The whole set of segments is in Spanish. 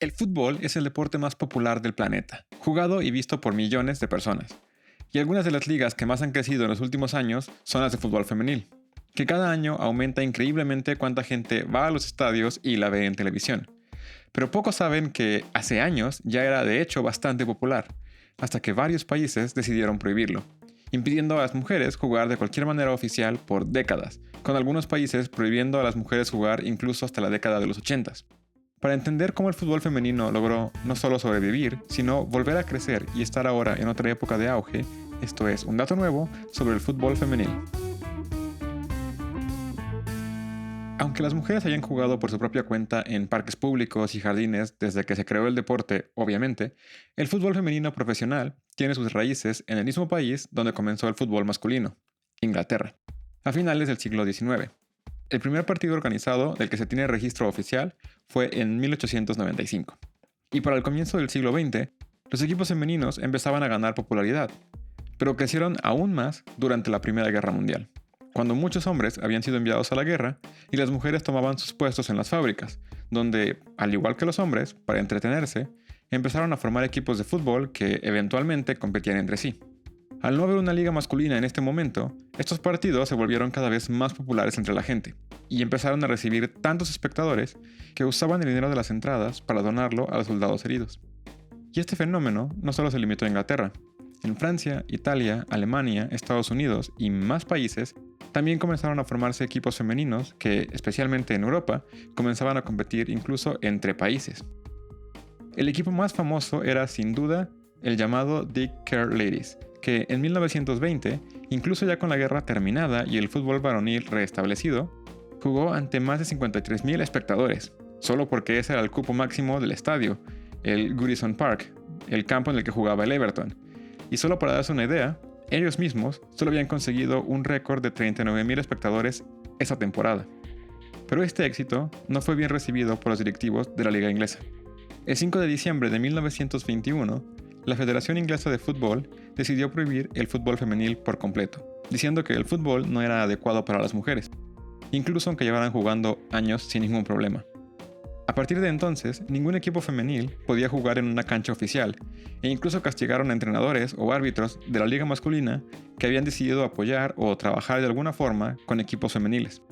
El fútbol es el deporte más popular del planeta, jugado y visto por millones de personas. Y algunas de las ligas que más han crecido en los últimos años son las de fútbol femenil, que cada año aumenta increíblemente cuánta gente va a los estadios y la ve en televisión. Pero pocos saben que hace años ya era de hecho bastante popular, hasta que varios países decidieron prohibirlo, impidiendo a las mujeres jugar de cualquier manera oficial por décadas, con algunos países prohibiendo a las mujeres jugar incluso hasta la década de los 80. Para entender cómo el fútbol femenino logró no solo sobrevivir, sino volver a crecer y estar ahora en otra época de auge, esto es un dato nuevo sobre el fútbol femenil. Aunque las mujeres hayan jugado por su propia cuenta en parques públicos y jardines desde que se creó el deporte, obviamente, el fútbol femenino profesional tiene sus raíces en el mismo país donde comenzó el fútbol masculino, Inglaterra, a finales del siglo XIX. El primer partido organizado del que se tiene registro oficial fue en 1895. Y para el comienzo del siglo XX, los equipos femeninos empezaban a ganar popularidad, pero crecieron aún más durante la Primera Guerra Mundial, cuando muchos hombres habían sido enviados a la guerra y las mujeres tomaban sus puestos en las fábricas, donde, al igual que los hombres, para entretenerse, empezaron a formar equipos de fútbol que eventualmente competían entre sí. Al no haber una liga masculina en este momento, estos partidos se volvieron cada vez más populares entre la gente, y empezaron a recibir tantos espectadores que usaban el dinero de las entradas para donarlo a los soldados heridos. Y este fenómeno no solo se limitó a Inglaterra. En Francia, Italia, Alemania, Estados Unidos y más países también comenzaron a formarse equipos femeninos que, especialmente en Europa, comenzaban a competir incluso entre países. El equipo más famoso era, sin duda, el llamado Dick Care Ladies, que en 1920, incluso ya con la guerra terminada y el fútbol varonil restablecido, jugó ante más de 53,000 espectadores, solo porque ese era el cupo máximo del estadio, el Goodison Park, el campo en el que jugaba el Everton. Y solo para darse una idea, ellos mismos solo habían conseguido un récord de 39,000 espectadores esa temporada. Pero este éxito no fue bien recibido por los directivos de la liga inglesa. El 5 de diciembre de 1921, la Federación Inglesa de Fútbol decidió prohibir el fútbol femenil por completo, diciendo que el fútbol no era adecuado para las mujeres, incluso aunque llevaran jugando años sin ningún problema. A partir de entonces, ningún equipo femenil podía jugar en una cancha oficial, e incluso castigaron a entrenadores o árbitros de la liga masculina que habían decidido apoyar o trabajar de alguna forma con equipos femeniles.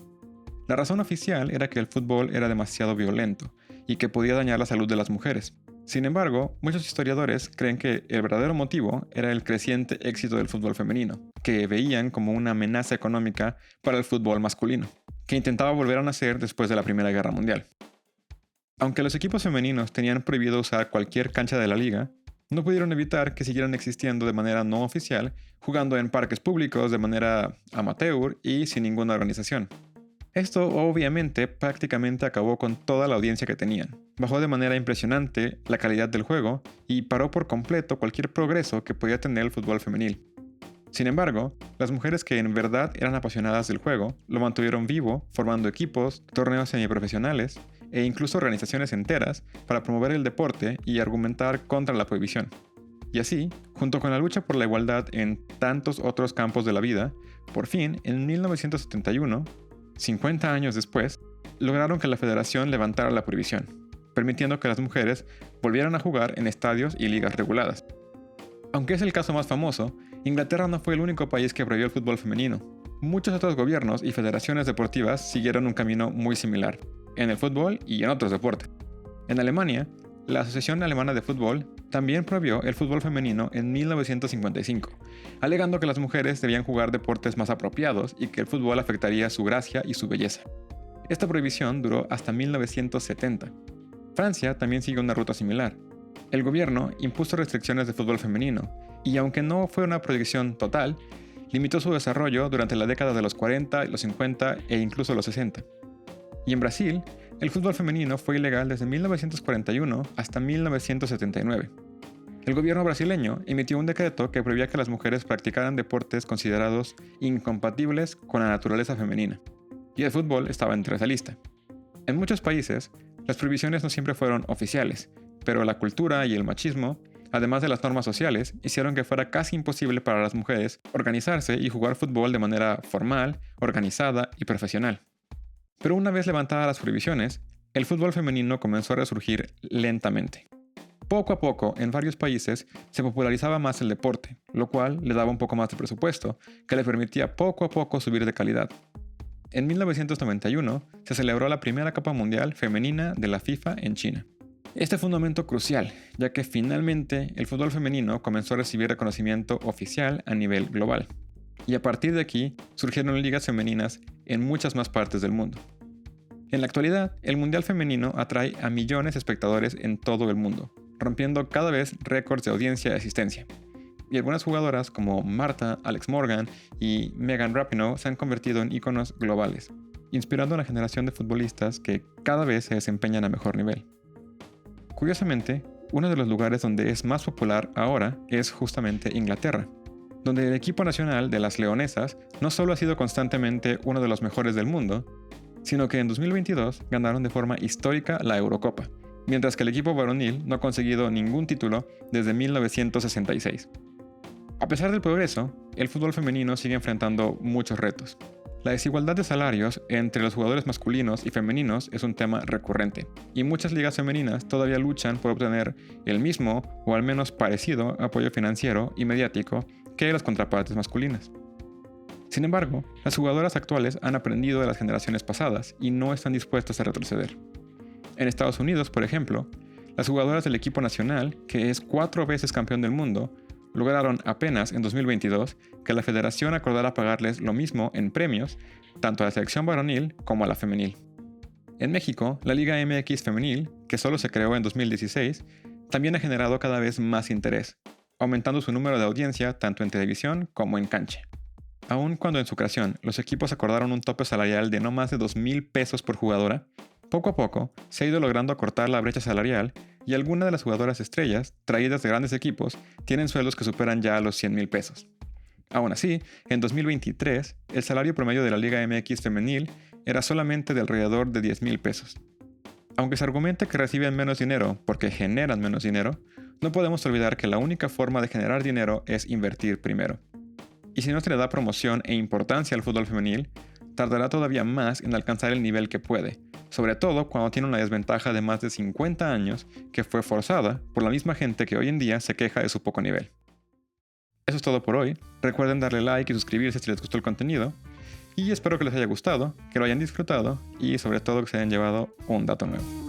La razón oficial era que el fútbol era demasiado violento y que podía dañar la salud de las mujeres. Sin embargo, muchos historiadores creen que el verdadero motivo era el creciente éxito del fútbol femenino, que veían como una amenaza económica para el fútbol masculino, que intentaba volver a nacer después de la Primera Guerra Mundial. Aunque los equipos femeninos tenían prohibido usar cualquier cancha de la liga, no pudieron evitar que siguieran existiendo de manera no oficial, jugando en parques públicos de manera amateur y sin ninguna organización. Esto obviamente prácticamente acabó con toda la audiencia que tenían, bajó de manera impresionante la calidad del juego y paró por completo cualquier progreso que podía tener el fútbol femenil. Sin embargo, las mujeres que en verdad eran apasionadas del juego lo mantuvieron vivo, formando equipos, torneos semiprofesionales e incluso organizaciones enteras para promover el deporte y argumentar contra la prohibición. Y así, junto con la lucha por la igualdad en tantos otros campos de la vida, por fin, en 1971, 50 años después, lograron que la federación levantara la prohibición, permitiendo que las mujeres volvieran a jugar en estadios y ligas reguladas. Aunque es el caso más famoso, Inglaterra no fue el único país que prohibió el fútbol femenino. Muchos otros gobiernos y federaciones deportivas siguieron un camino muy similar, en el fútbol y en otros deportes. En Alemania, la Asociación Alemana de Fútbol también prohibió el fútbol femenino en 1955, alegando que las mujeres debían jugar deportes más apropiados y que el fútbol afectaría su gracia y su belleza. Esta prohibición duró hasta 1970. Francia también siguió una ruta similar. El gobierno impuso restricciones de fútbol femenino, y aunque no fue una prohibición total, limitó su desarrollo durante la década de los 40, los 50 e incluso los 60. Y en Brasil, el fútbol femenino fue ilegal desde 1941 hasta 1979. El gobierno brasileño emitió un decreto que prohibía que las mujeres practicaran deportes considerados incompatibles con la naturaleza femenina, y el fútbol estaba entre esa lista. En muchos países, las prohibiciones no siempre fueron oficiales, pero la cultura y el machismo, además de las normas sociales, hicieron que fuera casi imposible para las mujeres organizarse y jugar fútbol de manera formal, organizada y profesional. Pero una vez levantadas las prohibiciones, el fútbol femenino comenzó a resurgir lentamente. Poco a poco, en varios países, se popularizaba más el deporte, lo cual le daba un poco más de presupuesto, que le permitía poco a poco subir de calidad. En 1991 se celebró la primera Copa Mundial femenina de la FIFA en China. Este fue un momento crucial, ya que finalmente el fútbol femenino comenzó a recibir reconocimiento oficial a nivel global. Y a partir de aquí surgieron ligas femeninas en muchas más partes del mundo. En la actualidad, el Mundial Femenino atrae a millones de espectadores en todo el mundo, rompiendo cada vez récords de audiencia y asistencia. Y algunas jugadoras como Marta, Alex Morgan y Megan Rapinoe se han convertido en íconos globales, inspirando a una generación de futbolistas que cada vez se desempeñan a mejor nivel. Curiosamente, uno de los lugares donde es más popular ahora es justamente Inglaterra, donde el equipo nacional de las Leonesas no solo ha sido constantemente uno de los mejores del mundo, sino que en 2022 ganaron de forma histórica la Eurocopa, mientras que el equipo varonil no ha conseguido ningún título desde 1966. A pesar del progreso, el fútbol femenino sigue enfrentando muchos retos. La desigualdad de salarios entre los jugadores masculinos y femeninos es un tema recurrente, y muchas ligas femeninas todavía luchan por obtener el mismo o al menos parecido apoyo financiero y mediático que las contrapartes masculinas. Sin embargo, las jugadoras actuales han aprendido de las generaciones pasadas y no están dispuestas a retroceder. En Estados Unidos, por ejemplo, las jugadoras del equipo nacional, que es 4 veces campeón del mundo, lograron apenas en 2022 que la federación acordara pagarles lo mismo en premios, tanto a la selección varonil como a la femenil. En México, la Liga MX femenil, que solo se creó en 2016, también ha generado cada vez más interés, aumentando su número de audiencia tanto en televisión como en cancha. Aun cuando en su creación los equipos acordaron un tope salarial de no más de 2,000 pesos por jugadora, poco a poco se ha ido logrando acortar la brecha salarial y algunas de las jugadoras estrellas, traídas de grandes equipos, tienen sueldos que superan ya los 100,000 pesos. Aún así, en 2023, el salario promedio de la Liga MX femenil era solamente de alrededor de 10,000 pesos. Aunque se argumenta que reciben menos dinero porque generan menos dinero, no podemos olvidar que la única forma de generar dinero es invertir primero. Y si no se le da promoción e importancia al fútbol femenil, tardará todavía más en alcanzar el nivel que puede, sobre todo cuando tiene una desventaja de más de 50 años que fue forzada por la misma gente que hoy en día se queja de su poco nivel. Eso es todo por hoy. Recuerden darle like y suscribirse si les gustó el contenido. Y espero que les haya gustado, que lo hayan disfrutado y sobre todo que se hayan llevado un dato nuevo.